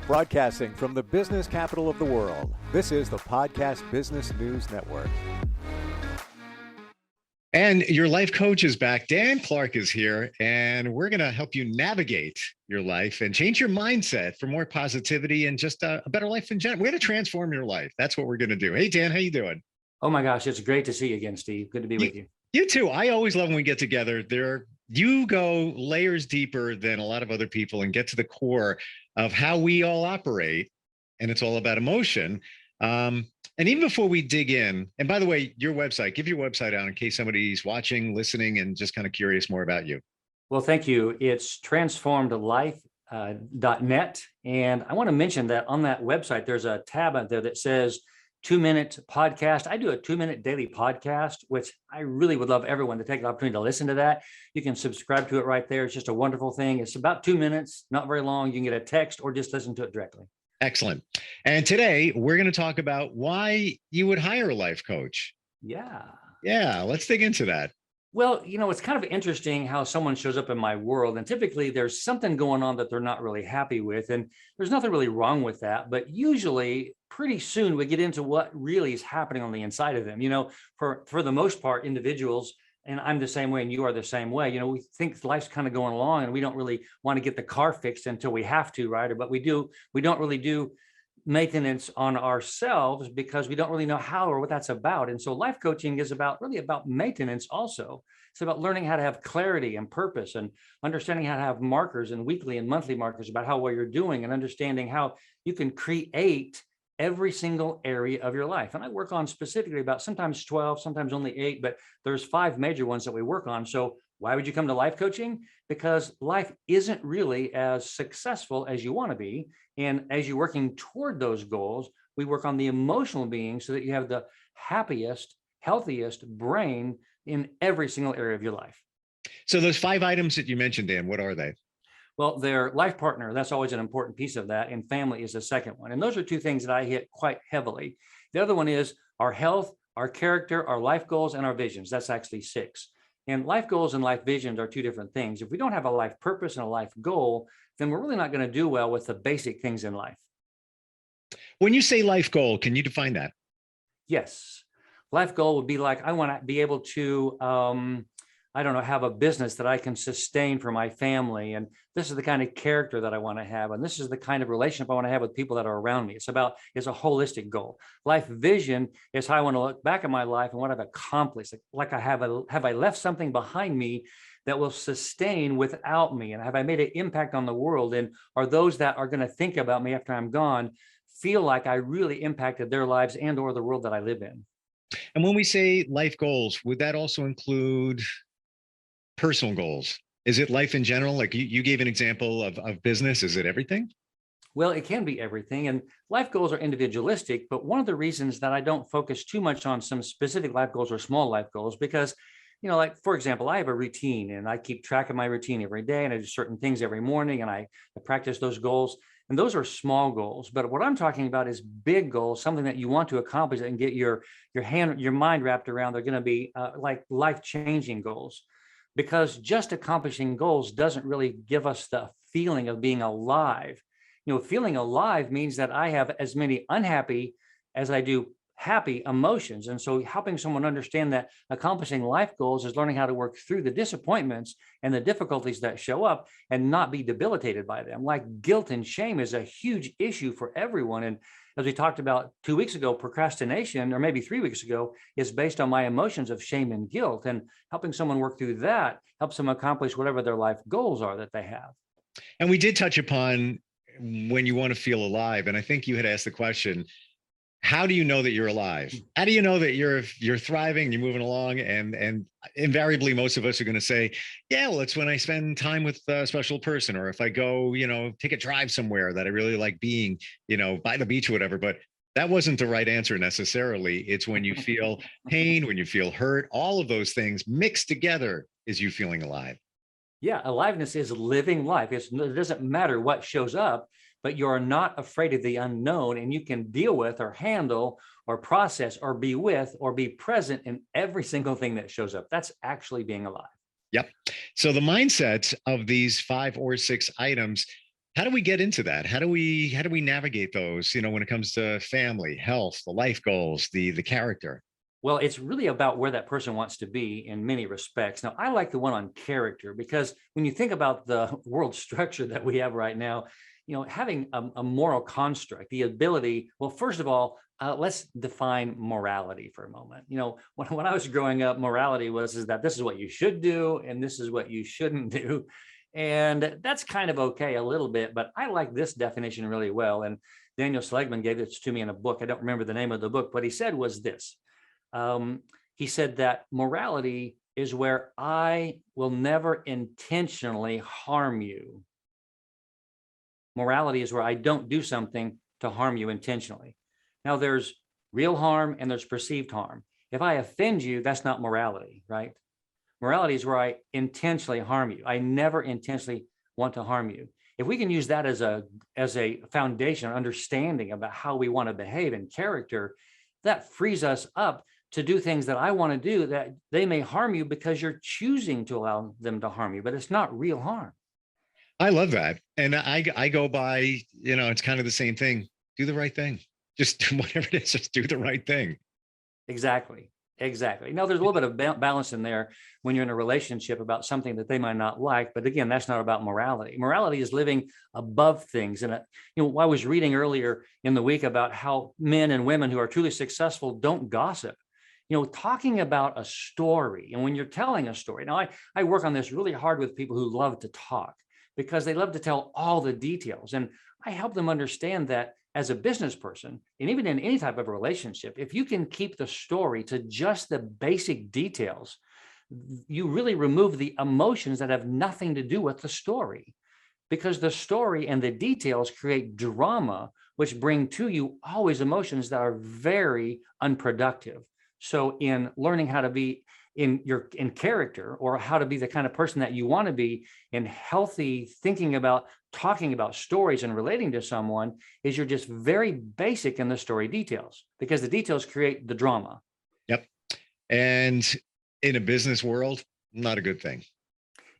Broadcasting from the business capital of the world, this is the Podcast Business News Network. And your life coach is back. Dan Clark is here, and we're going to help you navigate your life and change your mindset for more positivity and just a better life in general. We're going to transform your life. That's what we're going to do. Hey, Dan, how you doing? Oh my gosh, it's great to see you again, Steve. Good to be with you. You too. I always love when we get together. You go layers deeper than a lot of other people and get to the core of how we all operate. And it's all about emotion. And even before we dig in, and by the way, your website, give your website out in case somebody's watching, listening, and just kind of curious more about you. Well, thank you. It's transformedlife.net. And I want to mention that on that website, there's a tab out there that says 2-minute podcast. I do a 2-minute daily podcast, which I really would love everyone to take the opportunity to listen to that. You can subscribe to it right there. It's just a wonderful thing. It's about 2 minutes, not very long. You can get a text or just listen to it directly. Excellent. And today we're going to talk about why you would hire a life coach. Yeah. Let's dig into that. Well, it's kind of interesting how someone shows up in my world, and typically there's something going on that they're not really happy with, and there's nothing really wrong with that. But usually pretty soon we get into what really is happening on the inside of them. For the most part, individuals, and I'm the same way and you are the same way, we think life's kind of going along and we don't really want to get the car fixed until we have to, right? But we don't really do maintenance on ourselves because we don't really know how or what that's about. And so life coaching is really about maintenance also. It's about learning how to have clarity and purpose and understanding how to have markers and weekly and monthly markers about how well you're doing and understanding how you can create every single area of your life. And I work on specifically about sometimes 12, sometimes only 8, but there's 5 major ones that we work on. So why would you come to life coaching? Because life isn't really as successful as you want to be. And as you're working toward those goals, we work on the emotional being so that you have the happiest, healthiest brain in every single area of your life. So those 5 items that you mentioned, Dan, what are they? Well, their life partner, that's always an important piece of that. And family is the second one. And those are 2 things that I hit quite heavily. The other one is our health, our character, our life goals, and our visions. That's actually 6. And life goals and life visions are 2 different things. If we don't have a life purpose and a life goal, then we're really not going to do well with the basic things in life. When you say life goal, can you define that? Yes. Life goal would be like, I want to be able to, have a business that I can sustain for my family. And this is the kind of character that I want to have. And this is the kind of relationship I want to have with people that are around me. It's a holistic goal. Life vision is how I want to look back at my life and what I've accomplished. Like have I left something behind me that will sustain without me? And have I made an impact on the world? And are those that are going to think about me after I'm gone feel like I really impacted their lives and or the world that I live in? And when we say life goals, would that also include personal goals? Is it life in general? Like you gave an example of business. Is it everything? Well, it can be everything. And life goals are individualistic. But one of the reasons that I don't focus too much on some specific life goals or small life goals, because, like, for example, I have a routine and I keep track of my routine every day and I do certain things every morning and I practice those goals. And those are small goals. But what I'm talking about is big goals, something that you want to accomplish and get your mind wrapped around. They're going to be like life-changing goals. Because just accomplishing goals doesn't really give us the feeling of being alive. Feeling alive means that I have as many unhappy as I do happy emotions. And so helping someone understand that accomplishing life goals is learning how to work through the disappointments and the difficulties that show up and not be debilitated by them. Like guilt and shame is a huge issue for everyone. And as we talked about 2 weeks ago, procrastination, or maybe 3 weeks ago, is based on my emotions of shame and guilt. And helping someone work through that helps them accomplish whatever their life goals are that they have. And we did touch upon when you want to feel alive. And I think you had asked the question, how do you know that you're alive? How do you know that you're thriving, you're moving along? And invariably, most of us are going to say, yeah, well, it's when I spend time with a special person, or if I go, take a drive somewhere that I really like being, by the beach or whatever. But that wasn't the right answer necessarily. It's when you feel pain, when you feel hurt, all of those things mixed together is you feeling alive. Yeah, aliveness is living life. It doesn't matter what shows up, but you're not afraid of the unknown, and you can deal with or handle or process or be with or be present in every single thing that shows up. That's actually being alive. Yep. So the mindsets of these 5 or 6 items How do we get into that? How do we navigate those, when it comes to family, health, the life goals, the character? Well, it's really about where that person wants to be in many respects. Now, I like the one on character because when you think about the world structure that we have right now, having a moral construct, the ability, well, first of all, let's define morality for a moment. When I was growing up, morality was is that this is what you should do and this is what you shouldn't do. And that's kind of okay a little bit, but I like this definition really well. And Daniel Seligman gave this to me in a book. I don't remember the name of the book, but he said was this. Um, he said that morality is where I will never intentionally harm you. Morality is where I don't do something to harm you intentionally. Now, there's real harm and there's perceived harm. If I offend you, that's not morality, right? Morality is where I intentionally harm you. I never intentionally want to harm you. If we can use that as a foundation, understanding about how we want to behave in character, that frees us up to do things that I want to do that they may harm you because you're choosing to allow them to harm you, but it's not real harm. I love that. And I go by, it's kind of the same thing. Do the right thing. Just whatever it is, just do the right thing. Exactly. There's a little bit of balance in there when you're in a relationship about something that they might not like. But again, that's not about morality. Morality is living above things. And, I was reading earlier in the week about how men and women who are truly successful don't gossip. Talking about a story. And when you're telling a story, now I work on this really hard with people who love to talk because they love to tell all the details. And I help them understand that as a business person, and even in any type of relationship, if you can keep the story to just the basic details, you really remove the emotions that have nothing to do with the story, because the story and the details create drama, which bring to you always emotions that are very unproductive. So in learning how to be in character, or how to be the kind of person that you want to be in healthy thinking about talking about stories and relating to someone, is you're just very basic in the story details, because the details create the drama. Yep. And in a business world, not a good thing.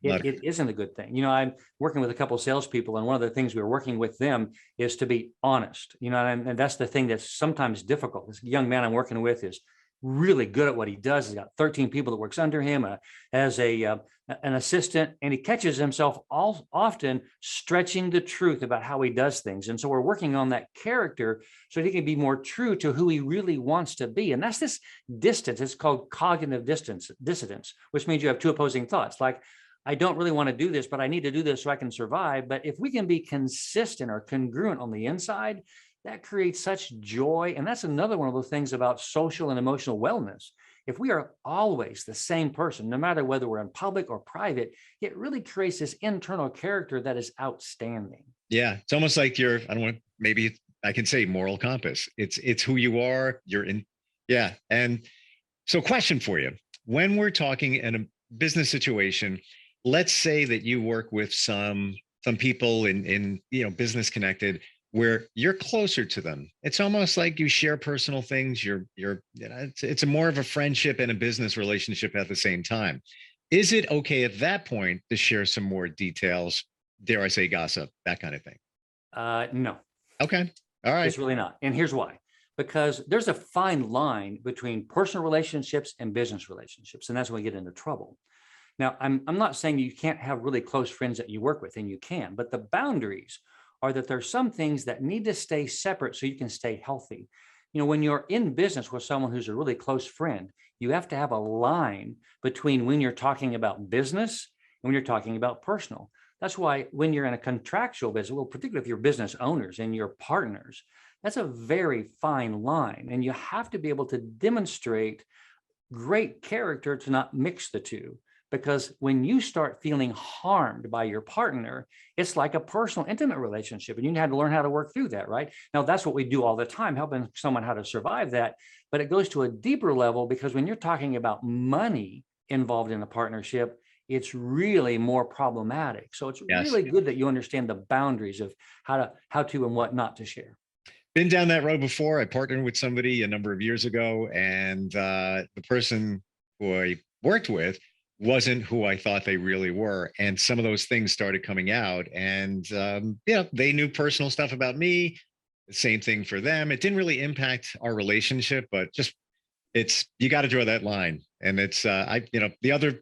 It isn't a good thing. I'm working with a couple of salespeople, and one of the things we're working with them is to be honest. And that's the thing that's sometimes difficult. This young man I'm working with is really good at what he does. He's got 13 people that works under him as an assistant, and he catches himself often stretching the truth about how he does things. And so we're working on that character so he can be more true to who he really wants to be. And that's this distance. It's called cognitive dissonance, which means you have two opposing thoughts. Like, I don't really want to do this, but I need to do this so I can survive. But if we can be consistent or congruent on the inside, that creates such joy. And that's another one of those things about social and emotional wellness. If we are always the same person, no matter whether we're in public or private, it really creates this internal character that is outstanding. Yeah. It's almost like maybe I can say moral compass. It's who you are. You're in. Yeah. And so question for you, when we're talking in a business situation, let's say that you work with some people in business connected, where you're closer to them. It's almost like you share personal things. It's a more of a friendship and a business relationship at the same time. Is it okay at that point to share some more details? Dare I say gossip, that kind of thing? No. Okay. All right. It's really not. And here's why. Because there's a fine line between personal relationships and business relationships. And that's when we get into trouble. Now, I'm not saying you can't have really close friends that you work with, and you can, but the boundaries are that there's some things that need to stay separate so you can stay healthy. When you're in business with someone who's a really close friend, you have to have a line between when you're talking about business and when you're talking about personal. That's why when you're in a contractual business, well, particularly if you're business owners and your partners, that's a very fine line. And you have to be able to demonstrate great character to not mix the two. Because when you start feeling harmed by your partner, it's like a personal, intimate relationship, and you had to learn how to work through that, right? Now, that's what we do all the time, helping someone how to survive that. But it goes to a deeper level, because when you're talking about money involved in a partnership, it's really more problematic. So it's really good that you understand the boundaries of how to and what not to share. Been down that road before. I partnered with somebody a number of years ago, and the person who I worked with wasn't who I thought they really were. And some of those things started coming out. And, they knew personal stuff about me. The same thing for them. It didn't really impact our relationship, but just you got to draw that line. And the other,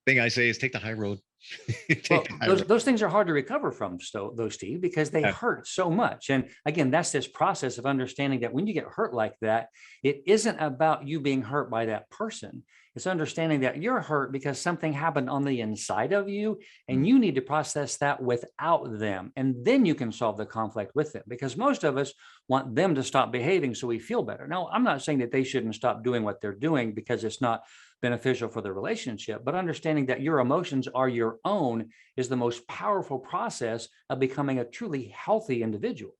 thing I say is take the high road. Well, Take the high those road. those things are hard to recover from, though, Steve, because they Yeah. hurt so much. And again, that's this process of understanding that when you get hurt like that, it isn't about you being hurt by that person. It's understanding that you're hurt because something happened on the inside of you, and you need to process that without them. And then you can solve the conflict with them, because most of us want them to stop behaving so we feel better. Now, I'm not saying that they shouldn't stop doing what they're doing because it's not beneficial for the relationship, but understanding that your emotions are your own is the most powerful process of becoming a truly healthy individual.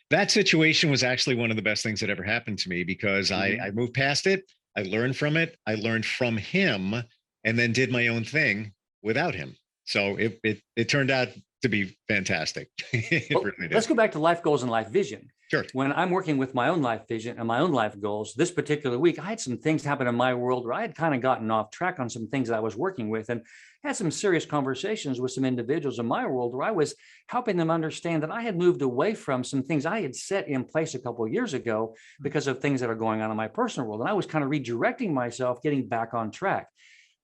That situation was actually one of the best things that ever happened to me because I moved past it. I learned from it. I learned from him and then did my own thing without him. So it turned out to be fantastic. It Well, really did. let's go back to life goals and life vision. Sure. When I'm working with my own life vision and my own life goals, this particular week, I had some things happen in my world where I had kind of gotten off track on some things that I was working with, and had some serious conversations with some individuals in my world where I was helping them understand that I had moved away from some things I had set in place a couple of years ago because of things that are going on in my personal world. And I was kind of redirecting myself, getting back on track.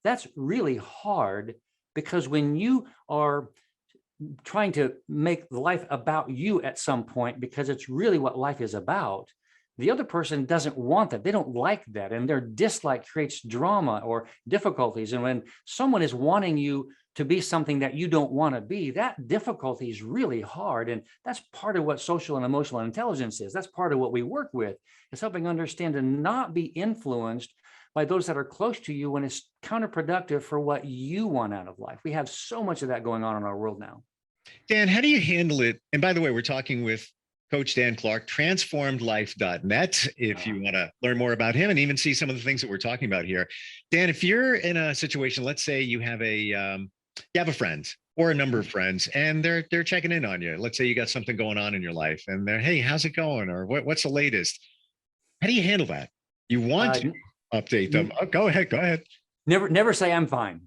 That's really hard, because when you are trying to make life about you at some point, because it's really what life is about, the other person doesn't want that. They don't like that. And their dislike creates drama or difficulties. And when someone is wanting you to be something that you don't want to be, that difficulty is really hard. And that's part of what social and emotional intelligence is. That's part of what we work with, is helping understand to not be influenced by those that are close to you when it's counterproductive for what you want out of life. We have so much of that going on in our world now. Dan, how do you handle it? And by the way, we're talking with Coach Dan Clark, transformedlife.net. If you want to learn more about him and even see some of the things that we're talking about here. Dan, if you're in a situation, let's say you have a friend or a number of friends, and they're checking in on you. Let's say you got something going on in your life, and they're, hey, how's it going? Or what's the latest? How do you handle that? You want to update them. Oh, go ahead. Never say I'm fine.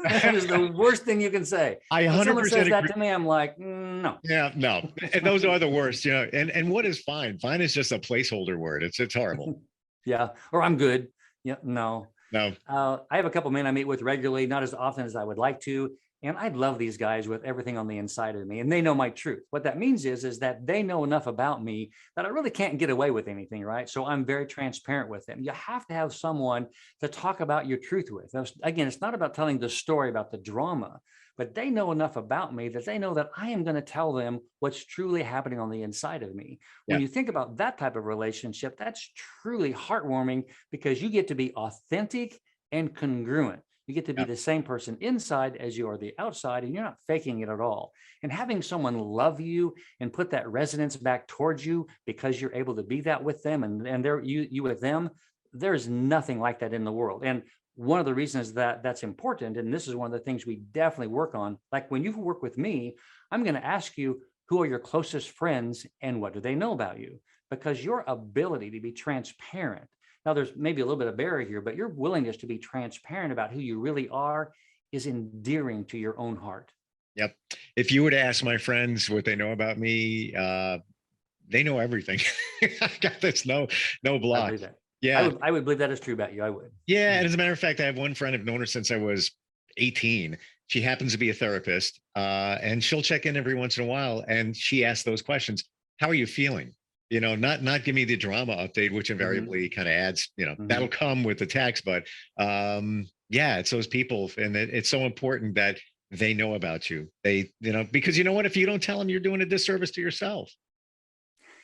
That is the worst thing you can say. I 100% when someone says that agree. to me, I'm like, no. Yeah, no. And those are the worst, and what is fine? Fine is just a placeholder word. It's horrible. Yeah. Or I'm good. Yeah. No. No. I have a couple men I meet with regularly, not as often as I would like to. And I love these guys with everything on the inside of me, and they know my truth. What that means is that they know enough about me that I really can't get away with anything, right? So I'm very transparent with them. You have to have someone to talk about your truth with. Again, it's not about telling the story about the drama, but they know enough about me that they know that I am going to tell them what's truly happening on the inside of me. When you think about that type of relationship, that's truly heartwarming, because you get to be authentic and congruent. You get to be the same person inside as you are the outside, and you're not faking it at all. And having someone love you and put that resonance back towards you because you're able to be that with them, and they're you with them, there's nothing like that in the world. And one of the reasons that that's important, and this is one of the things we definitely work on, like when you work with me, I'm going to ask you, who are your closest friends and what do they know about you? Because your ability to be transparent, now, there's maybe a little bit of barrier here, but your willingness to be transparent about who you really are is endearing to your own heart. Yep. If you were to ask my friends what they know about me, they know everything. I got this no I block. believe that. Yeah. I would believe that is true about you. I would. Yeah. And as a matter of fact, I have one friend, I've known her since I was 18. She happens to be a therapist, and she'll check in every once in a while. And she asks those questions. How are you feeling? Not give me the drama update, which invariably kind of adds, that'll come with the text. But yeah, it's those people. And it's so important that they know about you. They, because you know what, if you don't tell them, you're doing a disservice to yourself.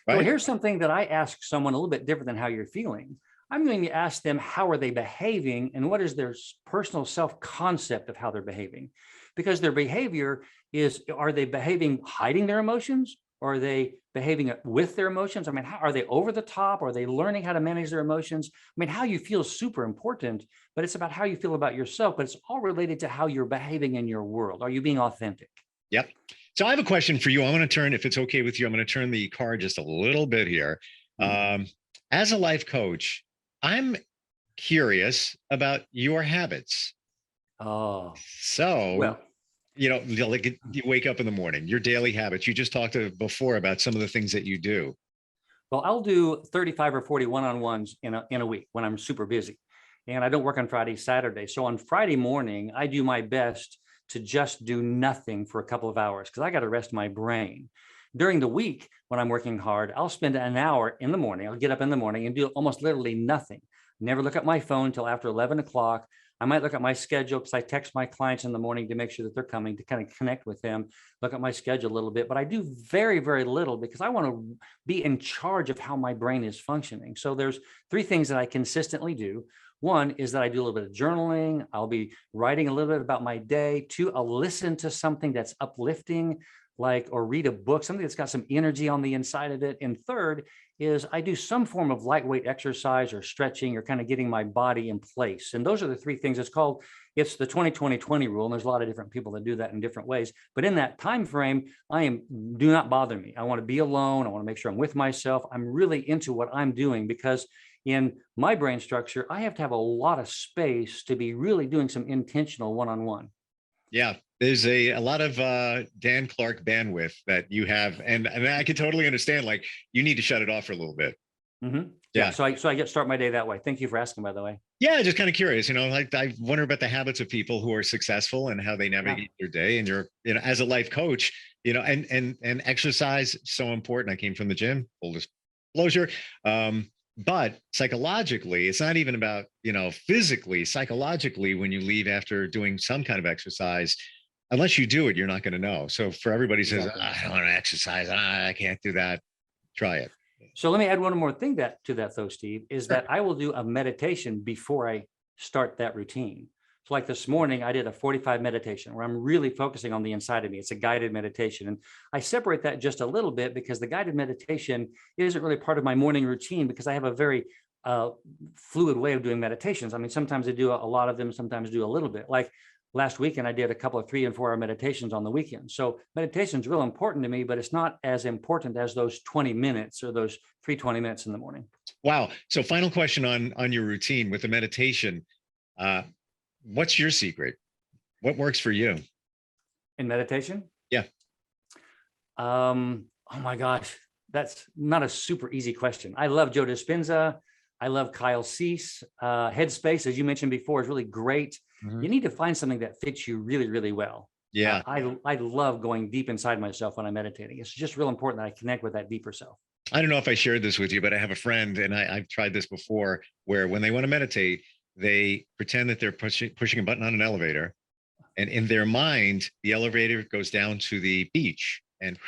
Right? Well, here's something that I ask someone a little bit different than how you're feeling. I'm going to ask them, how are they behaving, and what is their personal self-concept of how they're behaving? Because their behavior are they behaving hiding their emotions? Or are they behaving with their emotions? I mean, how, are they over the top? Are they learning how to manage their emotions? I mean, how you feel is super important, but it's about how you feel about yourself, but it's all related to how you're behaving in your world. Are you being authentic? Yep. So I have a question for you. I'm going to turn, if it's okay with you, I'm going to turn the card just a little bit here. As a life coach, I'm curious about your habits. Oh, So, well, like you wake up in the morning, your daily habits. You just talked to before about some of the things that you do. well, I'll do 35 or 40 one-on-ones in a week when I'm super busy. And I don't work on Friday, Saturday. So on Friday morning, I do my best to just do nothing for a couple of hours because I got to rest my brain. During the week, when I'm working hard, I'll spend an hour in the morning. I'll get up in the morning and do almost literally nothing. Never look at my phone until after 11 o'clock. I might look at my schedule because I text my clients in the morning to make sure that they're coming to kind of connect with them, look at my schedule a little bit, but I do very, very little because I want to be in charge of how my brain is functioning. So there's three things that I consistently do. One is that I do a little bit of journaling. I'll be writing a little bit about my day. Two, I'll listen to something that's uplifting, like, or read a book, something that's got some energy on the inside of it. And third is I do some form of lightweight exercise or stretching or kind of getting my body in place. And those are the three things. It's the 20-20-20 rule. And there's a lot of different people that do that in different ways. But in that time frame, do not bother me. I want to be alone. I want to make sure I'm with myself. I'm really into what I'm doing because in my brain structure, I have to have a lot of space to be really doing some intentional one-on-one. Yeah, there's a lot of Dan Clark bandwidth that you have, and I can totally understand. Like, you need to shut it off for a little bit. Mm-hmm. Yeah. So I get start my day that way. Thank you for asking, by the way. Yeah, just kind of curious. Like I wonder about the habits of people who are successful and how they navigate their day. And you're, as a life coach, and exercise so important. I came from the gym, full disclosure. But psychologically, it's not even about, physically, psychologically, when you leave after doing some kind of exercise, unless you do it, you're not going to know. So for everybody says, I don't want to exercise, I can't do that. Try it. So let me add one more thing to that though, Steve, is that I will do a meditation before I start that routine. So like this morning, I did a 45 meditation where I'm really focusing on the inside of me. It's a guided meditation. And I separate that just a little bit because the guided meditation isn't really part of my morning routine because I have a very fluid way of doing meditations. I mean, sometimes I do a lot of them, sometimes do a little bit. Like last weekend, I did a couple of 3 and 4 hour meditations on the weekend. So meditation is real important to me, but it's not as important as those 20 minutes or those 20 minutes in the morning. Wow. So final question on your routine with the meditation. What's your secret? What works for you? In meditation? Yeah. Oh my gosh, that's not a super easy question. I love Joe Dispenza. I love Kyle Cease. Headspace, as you mentioned before, is really great. You need to find something that fits you really, really well. Yeah. I love going deep inside myself when I'm meditating. It's just real important that I connect with that deeper self. I don't know if I shared this with you, but I have a friend, and I've tried this before, where when they want to meditate, they pretend that they're pushing a button on an elevator. And in their mind, the elevator goes down to the beach and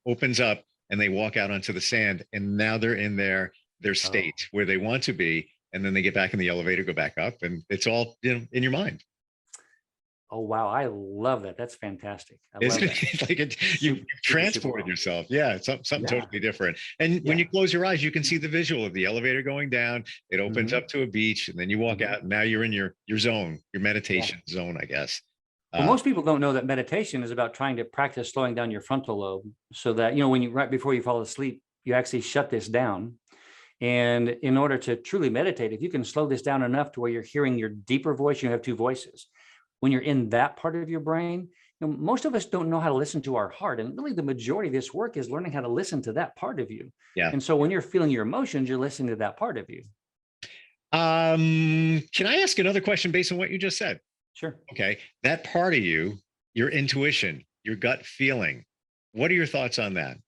opens up, and they walk out onto the sand. And now they're in their state where they want to be. And then they get back in the elevator, go back up, and it's all in your mind. Oh, wow. I love that. That's fantastic. Isn't it? Like you transported yourself. Yeah, it's something totally different. And when you close your eyes, you can see the visual of the elevator going down. It opens up to a beach, and then you walk out, and now you're in your zone, your meditation zone, I guess. Well, most people don't know that meditation is about trying to practice slowing down your frontal lobe so that, when right before you fall asleep, you actually shut this down. And in order to truly meditate, if you can slow this down enough to where you're hearing your deeper voice, you have 2 voices. When you're in that part of your brain, most of us don't know how to listen to our heart. And really the majority of this work is learning how to listen to that part of you. Yeah. And so when you're feeling your emotions, you're listening to that part of you. Can I ask another question based on what you just said? Sure. Okay. That part of you, your intuition, your gut feeling. What are your thoughts on that?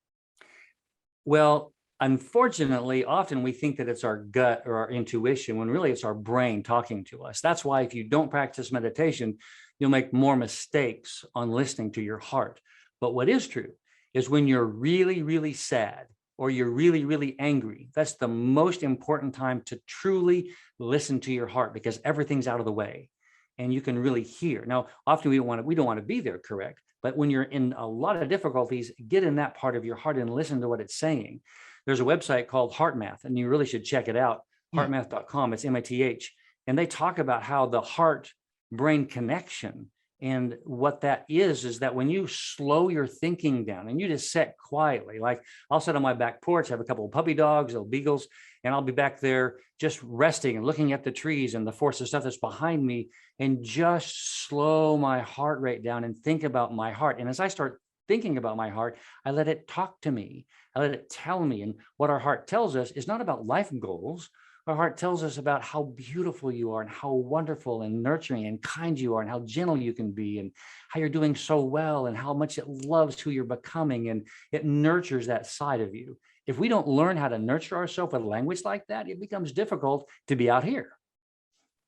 Well, unfortunately, often we think that it's our gut or our intuition when really it's our brain talking to us. That's why if you don't practice meditation, you'll make more mistakes on listening to your heart. But what is true is when you're really, really sad or you're really, really angry, that's the most important time to truly listen to your heart because everything's out of the way and you can really hear. Now, often we don't want to be there, correct? But when you're in a lot of difficulties, get in that part of your heart and listen to what it's saying. There's a website called HeartMath, and you really should check it out. HeartMath.com. It's MATH. And they talk about how the heart-brain connection And what that is that when you slow your thinking down and you just sit quietly, like I'll sit on my back porch, have a couple of puppy dogs, little beagles, and I'll be back there just resting and looking at the trees and the forest of stuff that's behind me, and just slow my heart rate down and think about my heart. And as I start thinking about my heart, I let it talk to me. I let it tell me. And what our heart tells us is not about life goals. Our heart tells us about how beautiful you are and how wonderful and nurturing and kind you are and how gentle you can be and how you're doing so well and how much it loves who you're becoming, and it nurtures that side of you. If we don't learn how to nurture ourselves with language like that, it becomes difficult to be out here.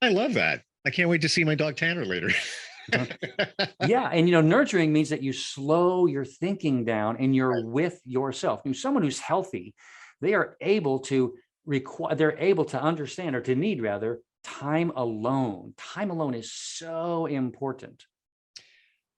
I love that. I can't wait to see my dog Tanner later. Yeah. And, nurturing means that you slow your thinking down and you're with yourself. Someone who's healthy, they are able to they're able to understand, or to need rather, time alone. Time alone is so important.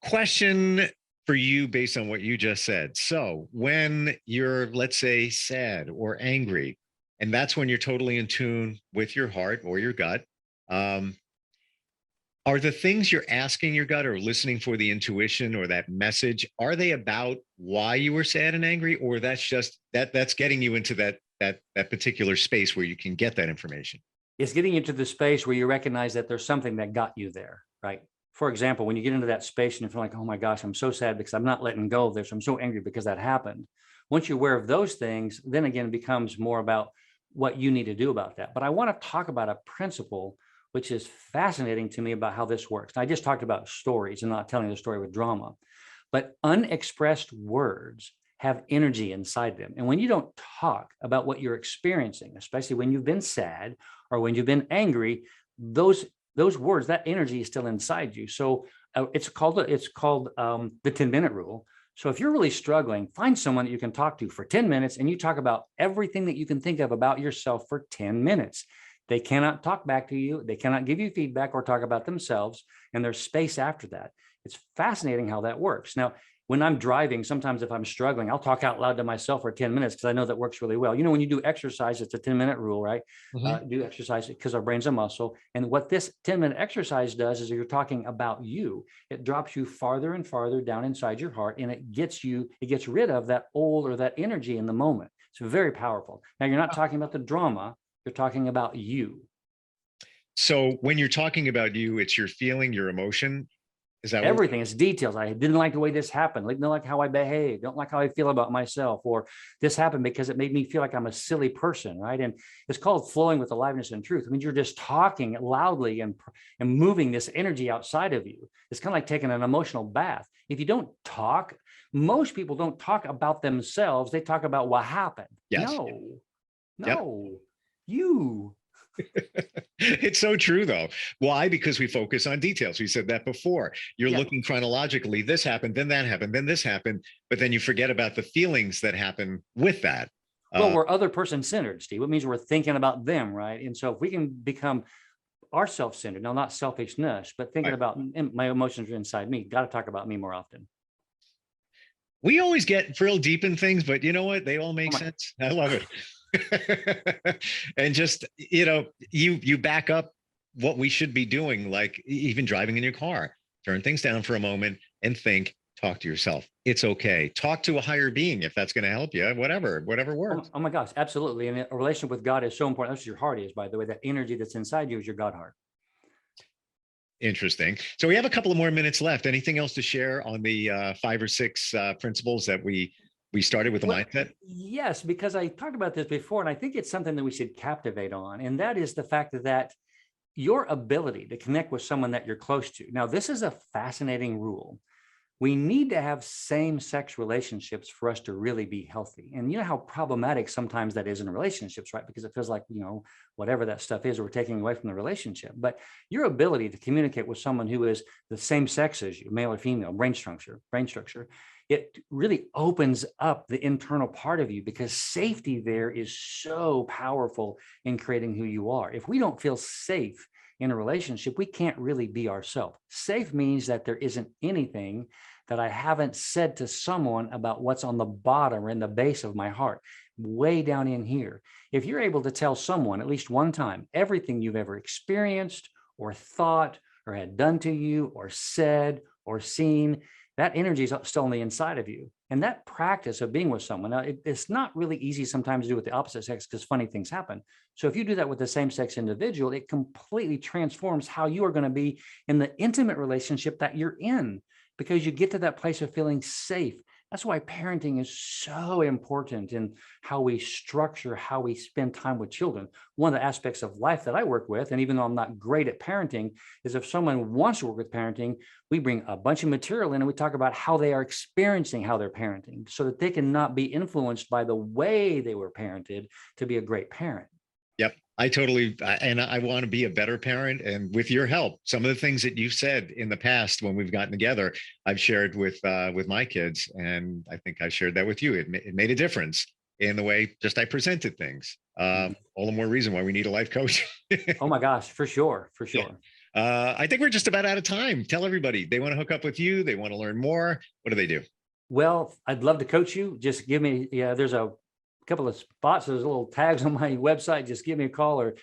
Question for you based on what you just said. So when you're, let's say, sad or angry, and that's when you're totally in tune with your heart or your gut, are the things you're asking your gut or listening for the intuition or that message, are they about why you were sad and angry, or that's just that's getting you into that particular space where you can get that information? It's getting into the space where you recognize that there's something that got you there, right? For example, when you get into that space and you feel like, oh my gosh, I'm so sad because I'm not letting go of this. I'm so angry because that happened. Once you're aware of those things, then again, it becomes more about what you need to do about that. But I want to talk about a principle which is fascinating to me about how this works. And I just talked about stories and not telling the story with drama, but unexpressed words have energy inside them. And when you don't talk about what you're experiencing, especially when you've been sad or when you've been angry, those words, that energy is still inside you. So it's called the 10-minute rule. So if you're really struggling, find someone that you can talk to for 10 minutes and you talk about everything that you can think of about yourself for 10 minutes. They cannot talk back to you. They cannot give you feedback or talk about themselves. And there's space after that. It's fascinating how that works. Now, when I'm driving, sometimes if I'm struggling, I'll talk out loud to myself for 10 minutes because I know that works really well. When you do exercise, it's a 10-minute rule, right? Mm-hmm. Do exercise because our brain's a muscle. And what this 10-minute exercise does is you're talking about you. It drops you farther and farther down inside your heart, and it gets rid of that old or that energy in the moment. It's very powerful. Now, you're not talking about the drama. You're talking about you. So when you're talking about you, it's your feeling, your emotion. Is that everything? It's details. I didn't like the way this happened. Don't like how I behaved. Don't like how I feel about myself. Or this happened because it made me feel like I'm a silly person, right? And it's called flowing with aliveness and truth. I mean, you're just talking loudly and moving this energy outside of you. It's kind of like taking an emotional bath. If you don't talk, most people don't talk about themselves. They talk about what happened. Yes. No. You. It's so true, though. Why? Because we focus on details. We said that before. You're looking chronologically. This happened, then that happened, then this happened, but then you forget about the feelings that happen with that. Well, we're other person centered, Steve. It means we're thinking about them, right? And so if we can become our self-centered, now not selfishness, but thinking about my emotions are inside me. Got to talk about me more often. We always get real deep in things, but you know what? They all make sense. I love it. And just, you back up what we should be doing, like even driving in your car, turn things down for a moment and think, talk to yourself. It's okay. Talk to a higher being if that's going to help you, whatever works. Oh my gosh, absolutely. And a relationship with God is so important. That's what your heart is, by the way. That energy that's inside you is your God heart. Interesting. So we have a couple of more minutes left. Anything else to share on the 5 or 6 principles that we started with the mindset? Yes, because I talked about this before, and I think it's something that we should captivate on. And that is the fact that your ability to connect with someone that you're close to. Now, this is a fascinating rule. We need to have same-sex relationships for us to really be healthy. And you know how problematic sometimes that is in relationships, right? Because it feels like, whatever that stuff is, we're taking away from the relationship. But your ability to communicate with someone who is the same sex as you, male or female, brain structure, it really opens up the internal part of you, because safety there is so powerful in creating who you are. If we don't feel safe in a relationship, we can't really be ourselves. Safe means that there isn't anything that I haven't said to someone about what's on the bottom or in the base of my heart, way down in here. If you're able to tell someone at least one time everything you've ever experienced or thought or had done to you or said or seen, that energy is still on the inside of you. And that practice of being with someone, now it's not really easy sometimes to do with the opposite sex because funny things happen. So if you do that with the same sex individual, it completely transforms how you are going to be in the intimate relationship that you're in, because you get to that place of feeling safe. That's why parenting is so important in how we structure, how we spend time with children. One of the aspects of life that I work with, and even though I'm not great at parenting, is if someone wants to work with parenting, we bring a bunch of material in and we talk about how they are experiencing how they're parenting so that they can not be influenced by the way they were parented to be a great parent. Yep. I want to be a better parent. And with your help, some of the things that you've said in the past when we've gotten together, I've shared with my kids. And I think I shared that with you. It made a difference in the way just I presented things. All the more reason why we need a life coach. Oh my gosh, for sure. For sure. I think we're just about out of time. Tell everybody they want to hook up with you. They want to learn more. What do they do? Well, I'd love to coach you. Just give me, there's a couple of spots. There's little tags on my website. Just give me a call or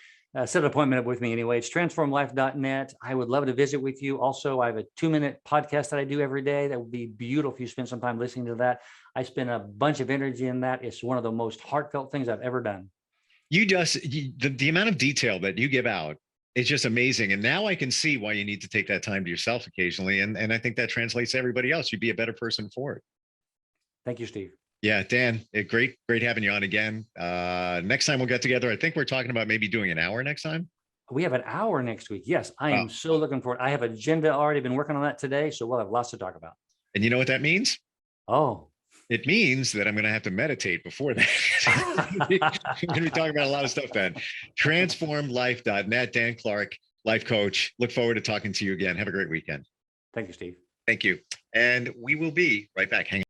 set an appointment up with me anyway. It's transformlife.net. I would love to visit with you. Also, I have a 2-minute podcast that I do every day. That would be beautiful if you spend some time listening to that. I spend a bunch of energy in that. It's one of the most heartfelt things I've ever done. The amount of detail that you give out, it's just amazing. And now I can see why you need to take that time to yourself occasionally. And I think that translates to everybody else. You'd be a better person for it. Thank you, Steve. Yeah, Dan, great having you on again. Next time we'll get together. I think we're talking about maybe doing an hour next time. We have an hour next week. Yes, I am so looking forward. I have an agenda already, been working on that today. So we'll have lots to talk about. And you know what that means? Oh. It means that I'm going to have to meditate before that. We're going to be talking about a lot of stuff then. Transformlife.net, Dan Clark, life coach. Look forward to talking to you again. Have a great weekend. Thank you, Steve. Thank you. And we will be right back. Hang on.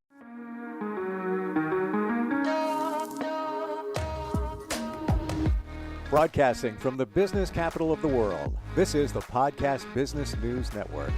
Broadcasting from the business capital of the world, this is the Podcast Business News Network.